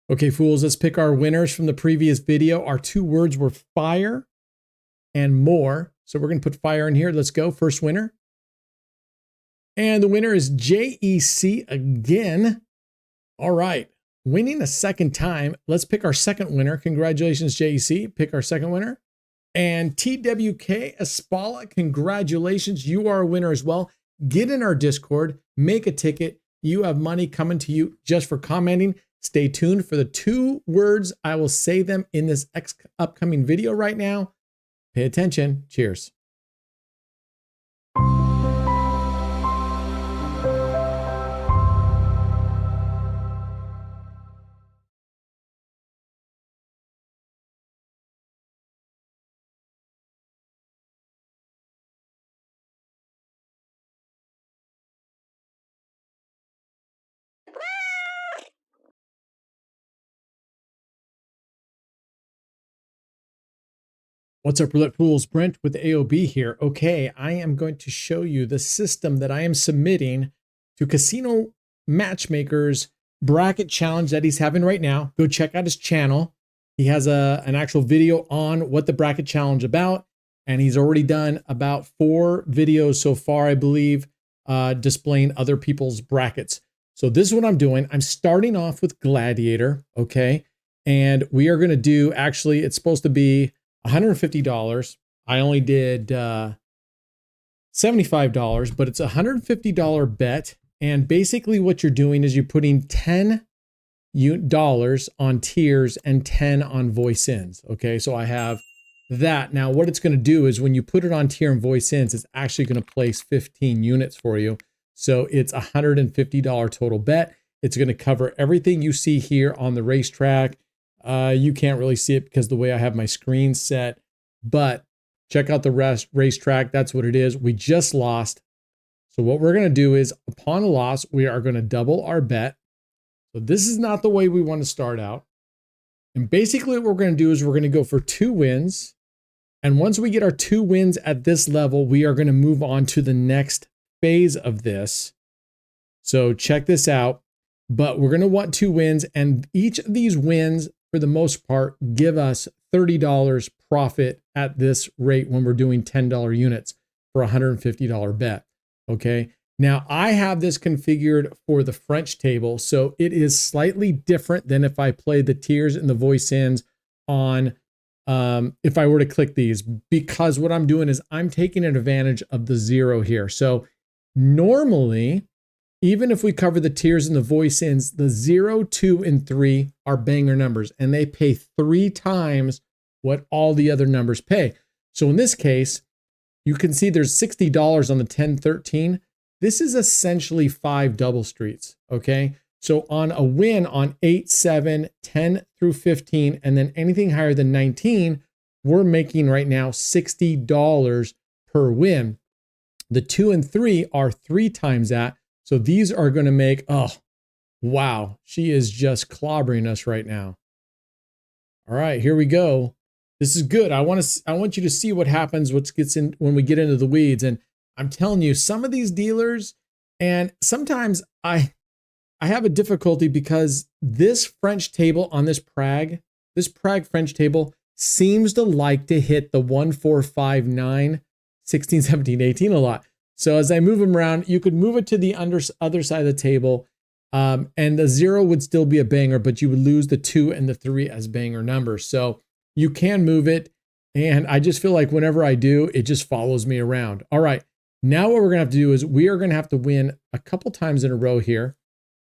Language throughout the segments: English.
Okay, fools, let's pick our winners from the previous video. Our two words were fire and more. So we're going to put fire in here. Let's go. First winner. And the winner is JEC again. All right. Winning a second time. Let's pick our second winner. Congratulations, JEC. Pick our second winner. And TWK Espala, congratulations. You are a winner as well. Get in our Discord. Make a ticket. You have money coming to you just for commenting. Stay tuned for the two words. I will say them in this upcoming video right now. Pay attention. Cheers. What's up, Roulette Fools? Brent with AOB here. Okay, I am going to show you the system that I am submitting to Casino Matchmaker's bracket challenge that he's having right now. Go check out his channel. He has an actual video on what the bracket challenge about, and he's already done about 4 videos so far, I believe, displaying other people's brackets. So this is what I'm doing. I'm starting off with Gladiator, okay? And we are going to do, actually, it's supposed to be $150. I only did $75, but it's a $150 bet. And basically what you're doing is you're putting $10 on tiers and 10 on voice ins. Okay, so I have that. Now what it's going to do is when you put it on tier and voice ins, it's actually going to place 15 units for you. So it's a $150 total bet. It's going to cover everything you see here on the racetrack. You can't really see it because the way I have my screen set, but check out the racetrack. That's what it is. We just lost. So what we're going to do is upon a loss, we are going to double our bet. So this is not the way we want to start out. And basically what we're going to do is we're going to go for 2 wins. And once we get our 2 wins at this level, we are going to move on to the next phase of this. So check this out. But we're going to want 2 wins, and each of these wins, for the most part, give us $30 profit at this rate when we're doing $10 units for a $150 bet. Okay. Now I have this configured for the French table, so it is slightly different than if I played the tiers and the voice ins on, if I were to click these, because what I'm doing is I'm taking advantage of the 0 here. So normally, even if we cover the tiers and the voice ins, the 0, 2, and 3 are banger numbers, and they pay 3 times what all the other numbers pay. So in this case, you can see there's $60 on the 10, 13. This is essentially 5 double streets, okay? So on a win on 8, 7, 10 through 15, and then anything higher than 19, we're making right now $60 per win. The 2 and 3 are 3 times that. So these are going to make, oh, wow, she is just clobbering us right now. All right, here we go. This is good. I want you to see what happens, what gets in when we get into the weeds. And I'm telling you, some of these dealers, and sometimes I have a difficulty because this French table on this Prague French table seems to like to hit the 1, 4, 5, 9, 16, 17, 18 a lot. So as I move them around, you could move it to the other side of the table, and the 0 would still be a banger, but you would lose the 2 and the 3 as banger numbers. So you can move it, and I just feel like whenever I do, it just follows me around. All right, now what we're going to have to do is we are going to have to win a couple times in a row here.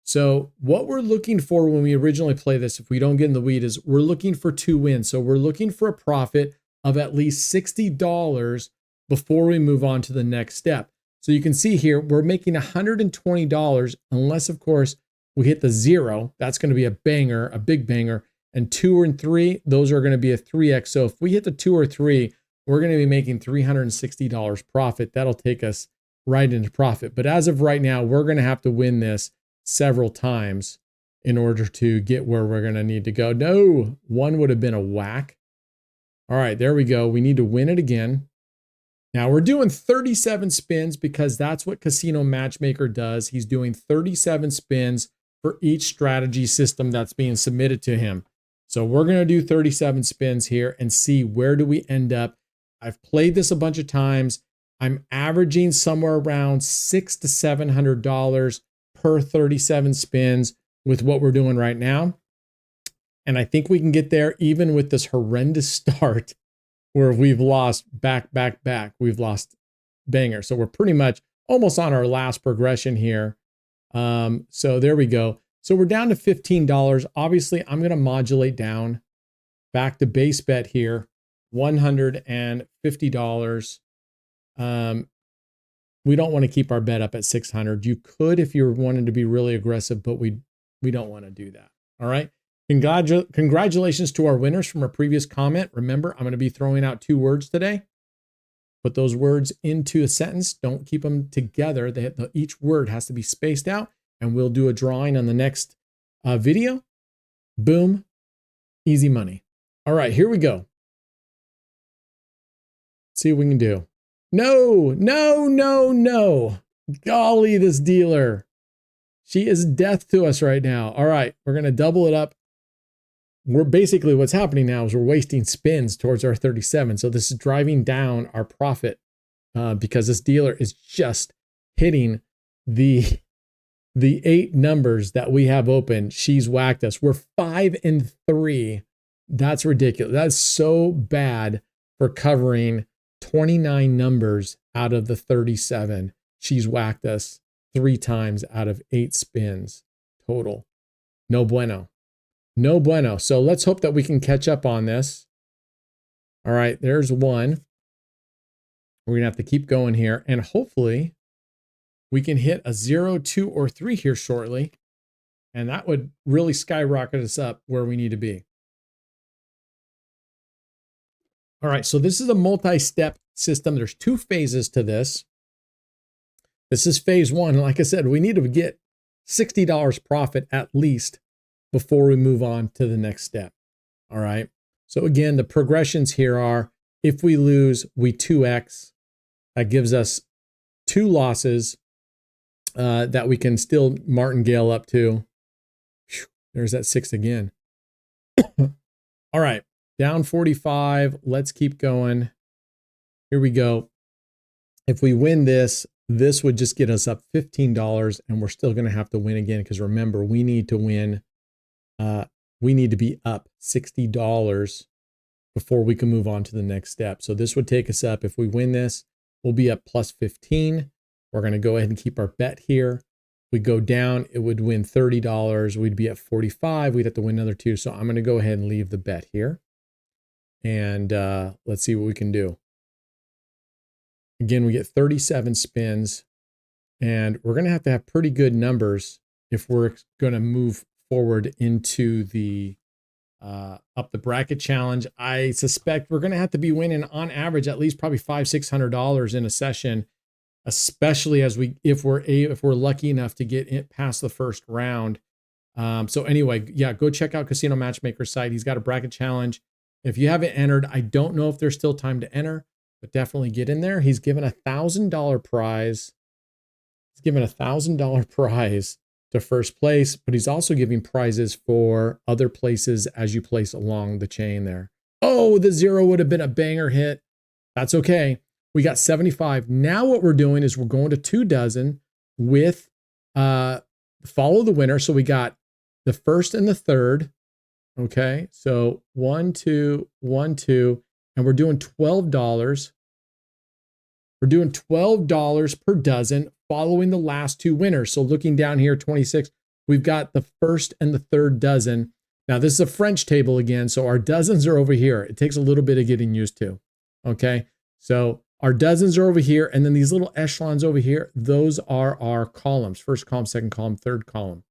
So what we're looking for when we originally play this, if we don't get in the weed, is we're looking for 2 wins. So we're looking for a profit of at least $60 before we move on to the next step. So you can see here, we're making $120 unless, of course, we hit the 0. That's going to be a banger, a big banger. And 2 and 3, those are going to be a 3x. So if we hit the 2 or 3, we're going to be making $360 profit. That'll take us right into profit. But as of right now, we're going to have to win this several times in order to get where we're going to need to go. No, 1 would have been a whack. All right, there we go. We need to win it again. Now we're doing 37 spins because that's what Casino Matchmaker does. He's doing 37 spins for each strategy system that's being submitted to him. So we're going to do 37 spins here and see where do we end up. I've played this a bunch of times. I'm averaging somewhere around $600 to $700 per 37 spins with what we're doing right now. And I think we can get there even with this horrendous start where we've lost back. We've lost banger. So we're pretty much almost on our last progression here. So there we go. So we're down to $15. Obviously, I'm going to modulate down back to base bet here, $150. We don't want to keep our bet up at 600. You could if you wanted to be really aggressive, but we don't want to do that. All right. Congratulations to our winners from our previous comment. Remember, I'm going to be throwing out 2 words today. Put those words into a sentence. Don't keep them together. Each word has to be spaced out, and we'll do a drawing on the next video. Boom. Easy money. All right, here we go. Let's see what we can do. No. Golly, this dealer. She is death to us right now. All right, we're going to double it up. We're basically, what's happening now is we're wasting spins towards our 37. So this is driving down our profit because this dealer is just hitting the 8 numbers that we have open. She's whacked us. We're 5 and 3. That's ridiculous. That's so bad for covering 29 numbers out of the 37. She's whacked us 3 times out of 8 spins total. No bueno. No bueno. So let's hope that we can catch up on this. All right, there's 1. We're going to have to keep going here. And hopefully we can hit a 0, 2, or 3 here shortly. And that would really skyrocket us up where we need to be. All right, so this is a multi-step system. There's 2 phases to this. This is phase 1. Like I said, we need to get $60 profit at least before we move on to the next step. All right. So again, the progressions here are, if we lose, we 2x. That gives us 2 losses that we can still martingale up to. Whew, there's that 6 again. All right. Down 45. Let's keep going. Here we go. If we win this, this would just get us up $15, and we're still going to have to win again because remember, we need to win. We need to be up $60 before we can move on to the next step. So this would take us up. If we win this, we'll be up plus 15. We're going to go ahead and keep our bet here. If we go down, it would win $30. We'd be at 45. We'd have to win another 2. So I'm going to go ahead and leave the bet here. And let's see what we can do. Again, we get 37 spins. And we're going to have pretty good numbers if we're going to move forward into the up the bracket challenge. I suspect we're going to have to be winning on average at least probably $500-600 in a session, especially if we're lucky enough to get it past the first round. So anyway, yeah, go check out Casino Matchmaker's site. He's got a bracket challenge. If you haven't entered, I don't know if there's still time to enter, but definitely get in there. He's given $1,000 prize. He's given $1,000 prize to first place, but he's also giving prizes for other places as you place along the chain there. Oh, the 0 would have been a banger hit. That's okay. We got 75. Now what we're doing is we're going to 2 dozen with follow the winner. So we got the first and the third. Okay, so 1, 2, 1, 2, and we're doing $12. We're doing $12 per dozen following the last 2 winners. So looking down here, 26, we've got the first and the third dozen. Now this is a French table again, so our dozens are over here. It takes a little bit of getting used to. Okay, so our dozens are over here, and then these little echelons over here, those are our columns. First column, second column, third column.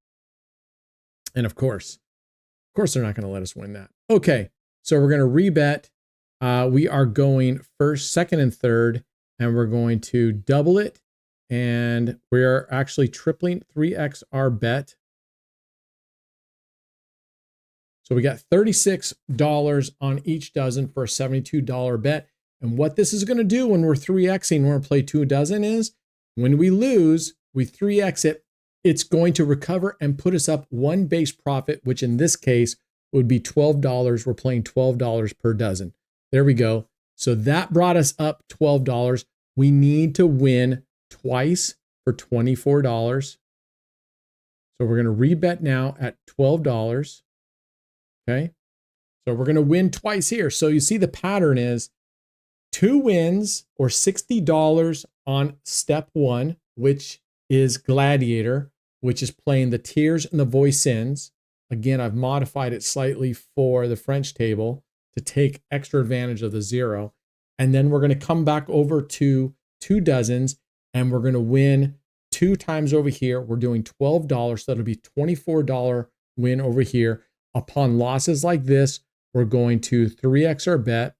And of course they're not going to let us win that. Okay, so we're going to rebet. We are going first, second, and third, and we're going to double it. And we're actually tripling 3x our bet. So we got $36 on each dozen for a $72 bet. And what this is going to do when we're 3xing, when we play 2 dozen is when we lose, we 3x it it's going to recover and put us up one base profit, which in this case would be $12. We're playing $12 per dozen. There we go. So that brought us up $12. We need to win twice for $24. So we're going to rebet now at $12. Okay. So we're going to win twice here. So you see the pattern is 2 wins or $60 on step 1, which is Gladiator, which is playing the tiers and the voice-ins. Again, I've modified it slightly for the French table to take extra advantage of the 0. And then we're going to come back over to 2 dozens and we're going to win 2 times over here. We're doing $12. So that'll be $24 win over here. Upon losses like this, we're going to 3x our bet.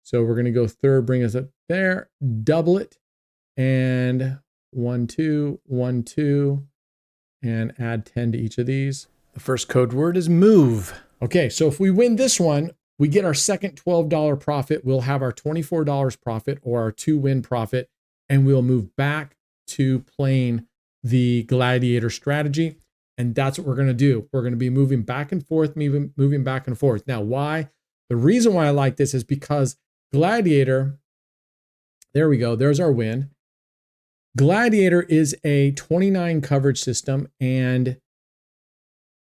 So we're going to go third, bring us up there, double it, and 1, 2, 1, 2, and add 10 to each of these. The first code word is move. Okay, so if we win this one, we get our second $12 profit. We'll have our $24 profit or our 2 win profit, and we'll move back to playing the Gladiator strategy. And that's what we're going to do. We're going to be moving back and forth, moving back and forth. Now, why? The reason why I like this is because Gladiator, there we go. There's our win. Gladiator is a 29 coverage system, and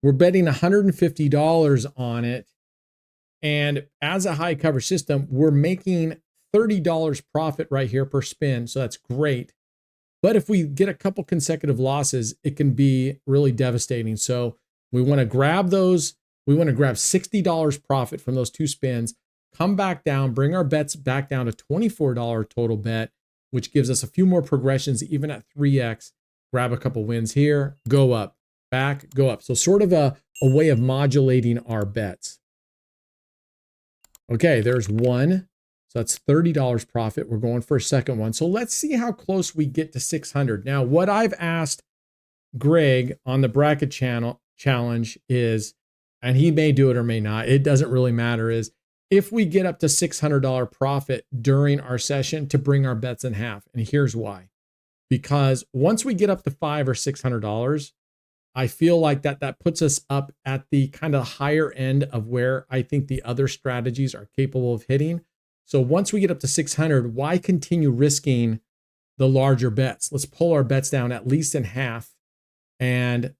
we're betting $150 on it. And as a high coverage system, we're making $30 profit right here per spin. So that's great. But if we get a couple consecutive losses, it can be really devastating. So we want to grab those. We want to grab $60 profit from those 2 spins, come back down, bring our bets back down to $24 total bet, which gives us a few more progressions, even at 3x, grab a couple wins here, go up, back, go up. So sort of a way of modulating our bets. Okay, there's 1. So that's $30 profit. We're going for a second one. So let's see how close we get to 600. Now, what I've asked Greg on the bracket challenge is, and he may do it or may not, it doesn't really matter, is if we get up to $600 profit during our session to bring our bets in half. And here's why. Because once we get up to $500 or $600, I feel like that puts us up at the kind of higher end of where I think the other strategies are capable of hitting. So once we get up to 600, why continue risking the larger bets? Let's pull our bets down at least in half. And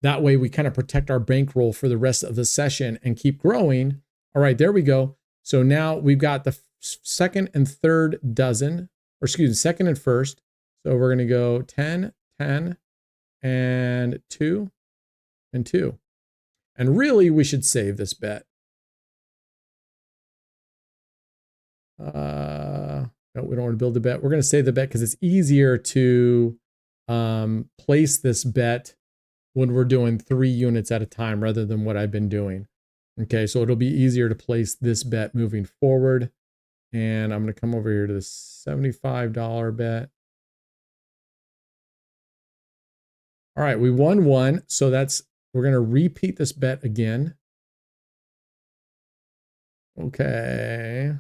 that way we kind of protect our bankroll for the rest of the session and keep growing. All right, there we go. So now we've got the second and third dozen, or excuse me, second and first. So we're going to go 10, 10, and 2, and 2. And really, we should save this bet. No, we don't want to build a bet. We're going to save the bet because it's easier to place this bet when we're doing 3 units at a time rather than what I've been doing. Okay, so it'll be easier to place this bet moving forward. And I'm going to come over here to the $75 bet. All right, we won 1. So we're going to repeat this bet again. Okay.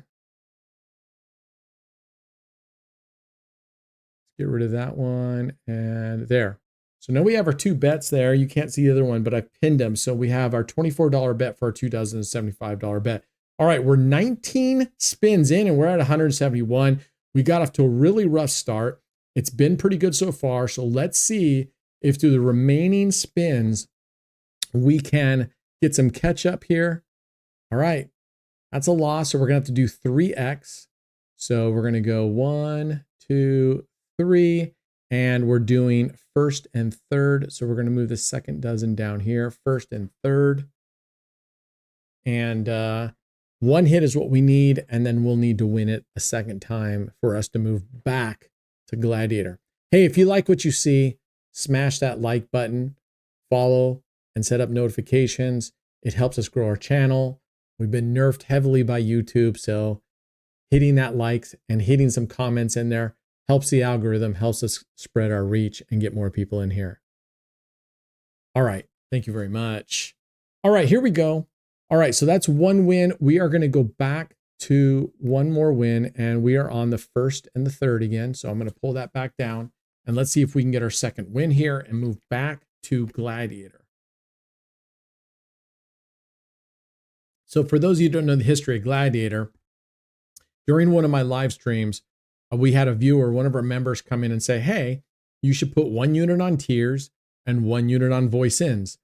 Get rid of that one and there. So now we have our 2 bets there. You can't see the other one, but I've pinned them. So we have our $24 bet for our 2 dozen and $75 bet. All right, we're 19 spins in and we're at 171. We got off to a really rough start. It's been pretty good so far. So let's see if through the remaining spins, we can get some catch up here. All right, that's a loss. So we're gonna have to do 3x. So we're gonna go 1, 2, 3, and we're doing first and third. So we're going to move the second dozen down here, first and third. And 1 hit is what we need, and then we'll need to win it a second time for us to move back to Gladiator. Hey, if you like what you see, smash that like button, follow, and set up notifications. It helps us grow our channel. We've been nerfed heavily by YouTube, so hitting that likes and hitting some comments in there helps the algorithm, helps us spread our reach and get more people in here. All right, thank you very much. All right, here we go. All right, so that's 1 win. We are gonna go back to 1 more win, and we are on the first and the third again. So I'm gonna pull that back down. And let's see if we can get our second win here and move back to Gladiator. So for those of you who don't know the history of Gladiator, during one of my live streams, we had a viewer, one of our members, come in and say, hey, you should put 1 unit on tiers and 1 unit on voice ins.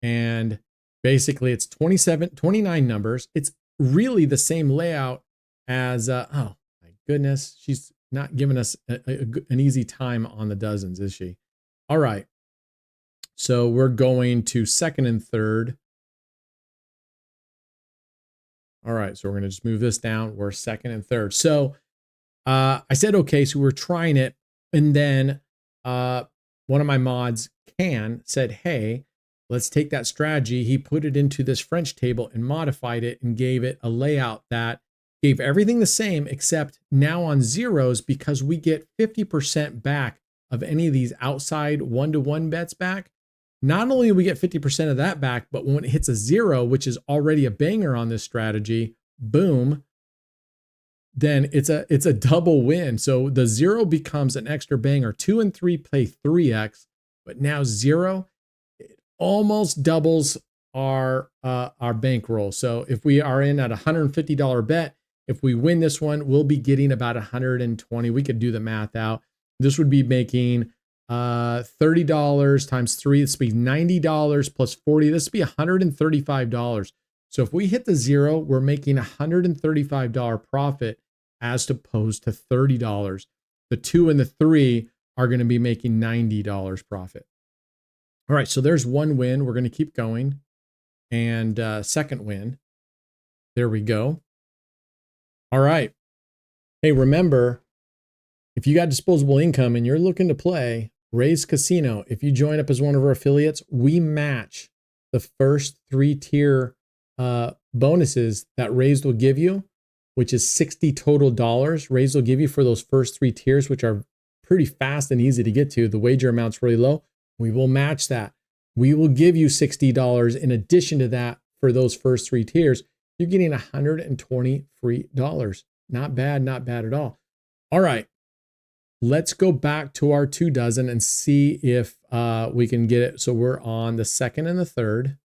And basically it's 29 numbers. It's really the same layout as, oh my goodness, she's not giving us an easy time on the dozens, is she? All right. So we're going to second and third. All right, so we're gonna just move this down. We're second and third. So I said, okay, so we're trying it. And then one of my mods, Can, said, hey, let's take that strategy. He put it into this French table and modified it and gave it a layout that gave everything the same, except now on zeros, because we get 50% back of any of these outside 1-to-1 bets back. Not only do we get 50% of that back, but when it hits a 0, which is already a banger on this strategy, boom, then it's a double win. So the 0 becomes an extra banger. 2 and 3 play 3x, but now 0, it almost doubles our bankroll. So if we are in at a $150 bet, if we win this one, we'll be getting about 120. We could do the math out. This would be making $30 times 3. This would be $90 plus 40. This would be $135. So if we hit the 0, we're making $135 profit as opposed to $30. The 2 and the 3 are going to be making $90 profit. All right, so there's one win. We're going to keep going. And second win. There we go. All right. Hey, remember, if you got disposable income and you're looking to play Raised Casino, if you join up as one of our affiliates, we match the first 3-tier bonuses that Raised will give you, which is $60 total. Raised will give you for those first 3 tiers, which are pretty fast and easy to get to. The wager amount's really low. We will match that. We will give you $60 in addition to that for those first 3 tiers. You're getting $120 free dollars. Not bad, not bad at all. All right. Let's go back to our 2 dozen and see if we can get it. So we're on the second and the third.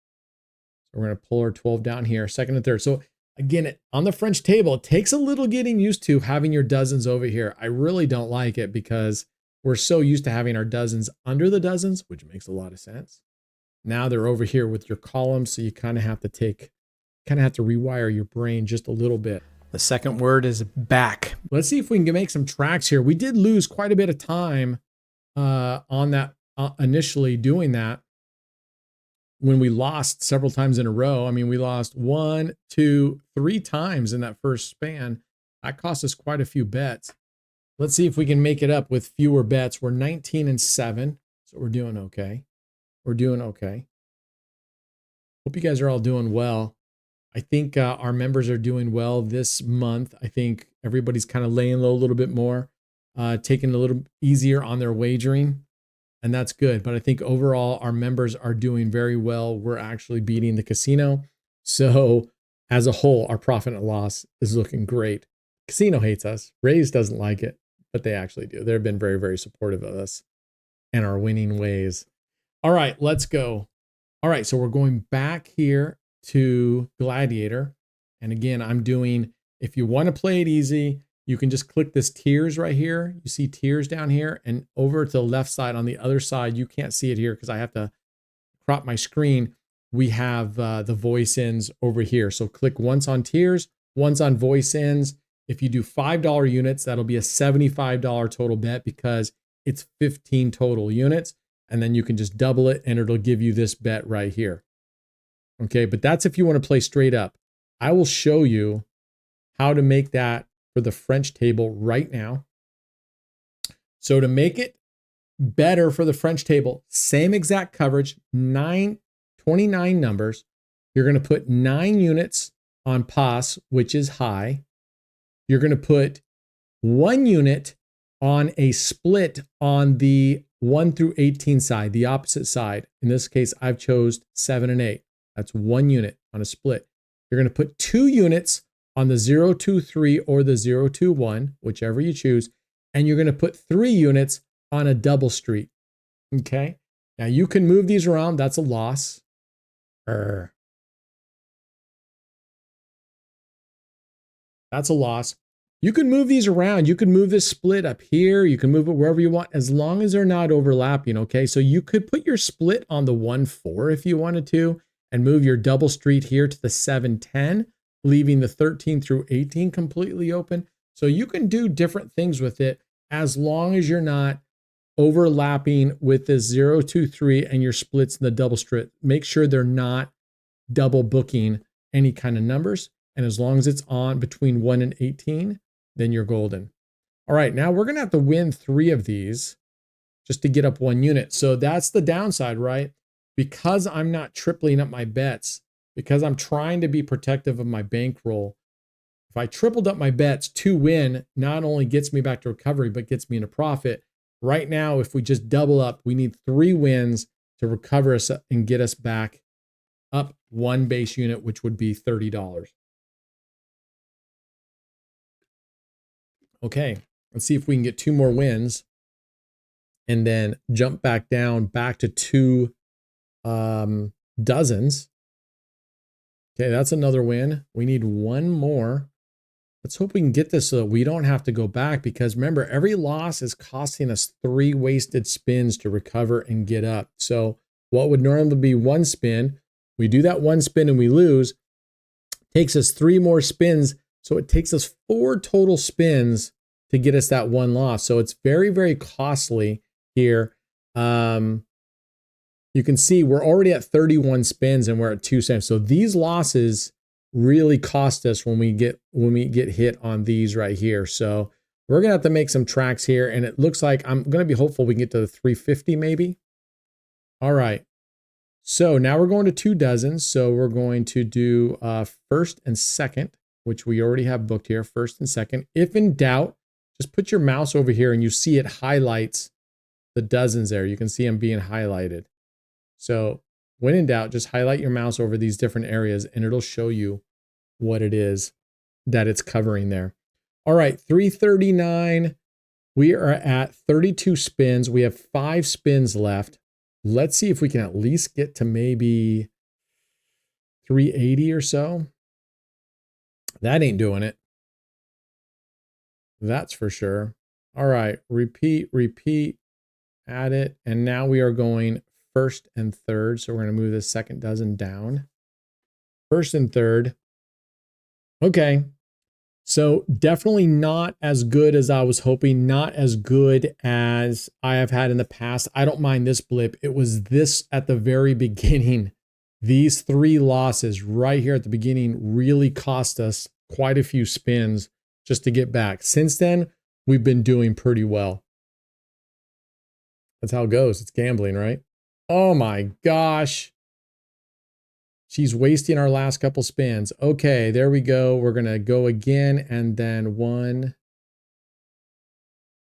So we're going to pull our 12 down here, second and third. So again, on the French table, it takes a little getting used to having your dozens over here. I really don't like it because we're so used to having our dozens under the dozens, which makes a lot of sense. Now they're over here with your columns. So you kind of have to rewire your brain just a little bit. The second word is back. Let's see if we can make some tracks here. We did lose quite a bit of time on that initially doing that when we lost several times in a row. I mean, we lost 1, 2, 3 times in that first span. That cost us quite a few bets. Let's see if we can make it up with fewer bets. We're 19 and 7, so we're doing okay. We're doing okay. Hope you guys are all doing well. I think our members are doing well this month. I think everybody's kind of laying low a little bit more, taking it a little easier on their wagering, and that's good. But I think overall, our members are doing very well. We're actually beating the casino. So as a whole, our profit and loss is looking great. Casino hates us. Raise doesn't like it, but they actually do. They've been very, very supportive of us and our winning ways. All right, let's go. All right, so we're going back here to Gladiator. And again, I'm doing, if you want to play it easy, you can just click this tiers right here. You see tiers down here, and over to the left side on the other side, you can't see it here because I have to crop my screen. We have the voice ins over here. So click once on tiers, once on voice ins. If you do $5 units, that'll be a $75 total bet because it's 15 total units. And then you can just double it and it'll give you this bet right here. Okay, but that's if you want to play straight up. I will show you how to make that for the French table right now. So to make it better for the French table, same exact coverage, 29 numbers. You're going to put 9 units on pass, which is high. You're going to put 1 unit on a split on the 1 through 18 side, the opposite side. In this case, I've chose 7 and 8. That's 1 unit on a split. You're going to put 2 units on the 023 or the 021, whichever you choose. And you're going to put 3 units on a double street. Okay. Now you can move these around. That's a loss. That's a loss. You can move these around. You can move this split up here. You can move it wherever you want, as long as they're not overlapping. Okay. So you could put your split on the 1-4 if you wanted to, and move your double street here to the 7-10, leaving the 13 through 18 completely open. So you can do different things with it as long as you're not overlapping with this 0-2-3 and your splits in the double strip. Make sure they're not double booking any kind of numbers. And as long as it's on between 1 and 18, then you're golden. All right, now we're going to have to win 3 of these just to get up 1 unit. So that's the downside, right? Because I'm not tripling up my bets, because I'm trying to be protective of my bankroll. If I tripled up my bets, 2 win not only gets me back to recovery, but gets me into profit. Right now, if we just double up, we need 3 wins to recover us and get us back up 1 base unit, which would be $30. Okay, let's see if we can get 2 more wins and then jump back down back to 2 dozens. Okay, that's another win. We need 1 more. Let's hope we can get this so that we don't have to go back, because remember, every loss is costing us 3 wasted spins to recover and get up. So what would normally be 1 spin, we do that 1 spin and we lose, takes us 3 more spins. So it takes us 4 total spins to get us that 1 loss. So it's very, very costly here. You can see we're already at 31 spins and we're at 2 cents. So these losses really cost us when we get hit on these right here. So we're gonna have to make some tracks here, and it looks like I'm gonna be hopeful we can get to the 350 maybe. All right. So now we're going to 2 dozens. So we're going to do first and second, which we already have booked here, first and second. If in doubt, just put your mouse over here and you see it highlights the dozens there. You can see them being highlighted. So when in doubt, just highlight your mouse over these different areas and it'll show you what it is that it's covering there. All right, 339. We are at 32 spins. We have 5 spins left. Let's see if we can at least get to maybe 380 or so. That ain't doing it. That's for sure. All right, repeat, add it. And now we are going first and third. So we're going to move this second dozen down. First and third. Okay. So definitely not as good as I was hoping, not as good as I have had in the past. I don't mind this blip. It was this at the very beginning. These 3 losses right here at the beginning really cost us quite a few spins just to get back. Since then, we've been doing pretty well. That's how it goes. It's gambling, right? Oh my gosh. She's wasting our last couple spins. Okay, there we go. We're going to go again and then 1.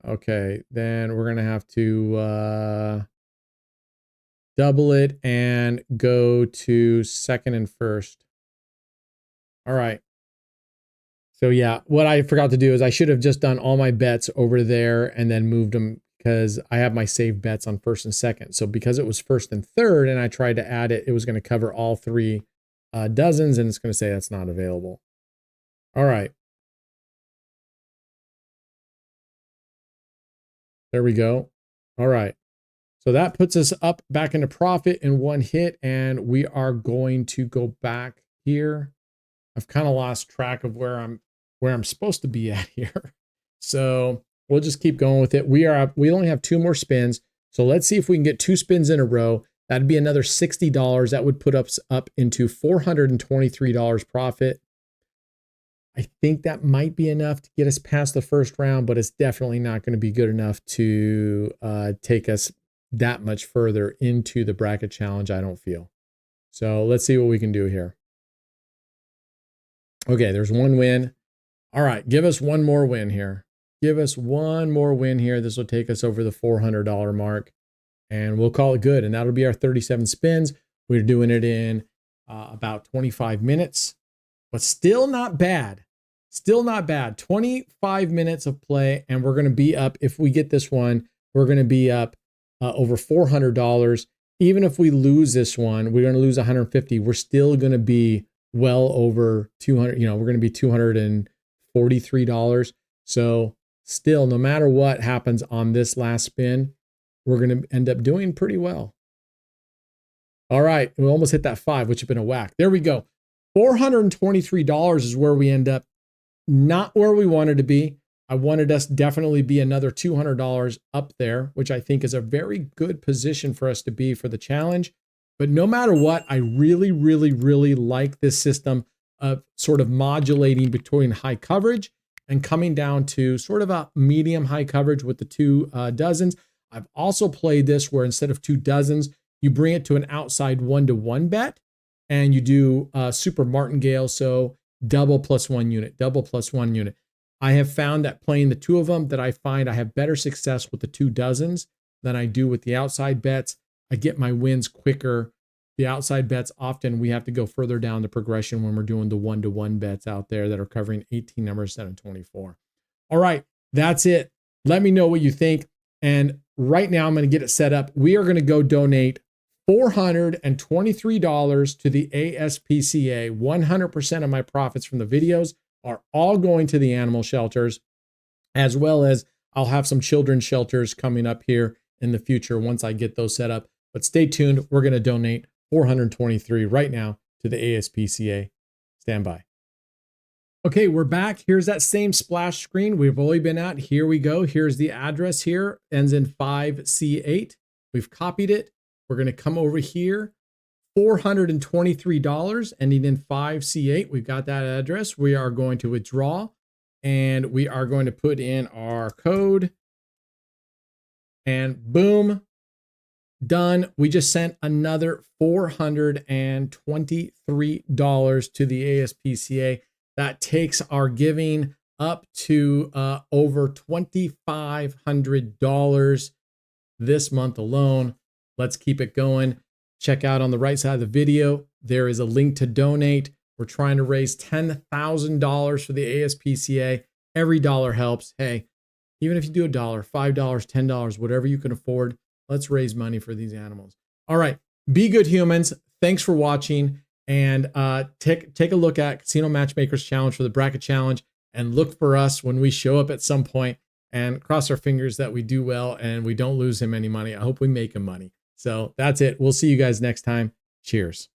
Okay, then we're going to have to double it and go to second and first. All right. So yeah, what I forgot to do is I should have just done all my bets over there and then moved them, because I have my saved bets on first and second. So because it was first and third and I tried to add it, it was going to cover all 3 dozens, and it's going to say that's not available. All right. There we go. All right. So that puts us up back into profit in 1 hit, and we are going to go back here. I've kind of lost track of where I'm supposed to be at here. So we'll just keep going with it. We only have 2 more spins. So let's see if we can get 2 spins in a row. That'd be another $60. That would put us up into $423 profit. I think that might be enough to get us past the first round, but it's definitely not going to be good enough to take us that much further into the bracket challenge, I don't feel. So let's see what we can do here. Okay, there's 1 win. All right, give us 1 more win here. Give us 1 more win here. This will take us over the $400 mark, and we'll call it good. And that'll be our 37 spins. We're doing it in about 25 minutes, but still not bad. Still not bad. 25 minutes of play, and we're going to be up, if we get this one, we're going to be up over $400. Even if we lose this one, we're going to lose 150. We're still going to be well over 200. You know, we're going to be $243. So still, no matter what happens on this last spin, we're going to end up doing pretty well. All right, we almost hit that 5, which has been a whack. There we go. $423 is where we end up. Not where we wanted to be. I wanted us definitely be another $200 up there, which I think is a very good position for us to be for the challenge. But no matter what, I really, really, really like this system of sort of modulating between high coverage and coming down to sort of a medium high coverage with the 2 dozens. I've also played this where instead of 2 dozens, you bring it to an outside 1-to-1 bet and you do super martingale. So double plus 1 unit, double plus 1 unit. I have found that playing the 2 of them, that I find I have better success with the 2 dozens than I do with the outside bets. I get my wins quicker. The outside bets, often we have to go further down the progression when we're doing the 1-to-1 bets out there that are covering 18 numbers instead of 24. All right, that's it. Let me know what you think. And right now I'm going to get it set up. We are going to go donate $423 to the ASPCA. 100% of my profits from the videos are all going to the animal shelters, as well as I'll have some children's shelters coming up here in the future once I get those set up. But stay tuned. We're going to donate $423 right now to the ASPCA. Stand by. Okay, we're back. Here's that same splash screen we've already been at. Here we go. Here's the address here. Ends in 5C8. We've copied it. We're going to come over here. $423 ending in 5C8. We've got that address. We are going to withdraw and we are going to put in our code and boom, done. We just sent another $423 to the ASPCA. That takes our giving up to over $2,500 this month alone. Let's keep it going. Check out on the right side of the video. There is a link to donate. We're trying to raise $10,000 for the ASPCA. Every dollar helps. Hey, even if you do $1, $5, $10, whatever you can afford, let's raise money for these animals. All right. Be good humans. Thanks for watching. And take a look at Casino Matchmakers Challenge for the Bracket Challenge and look for us when we show up at some point, and cross our fingers that we do well and we don't lose him any money. I hope we make him money. So that's it. We'll see you guys next time. Cheers.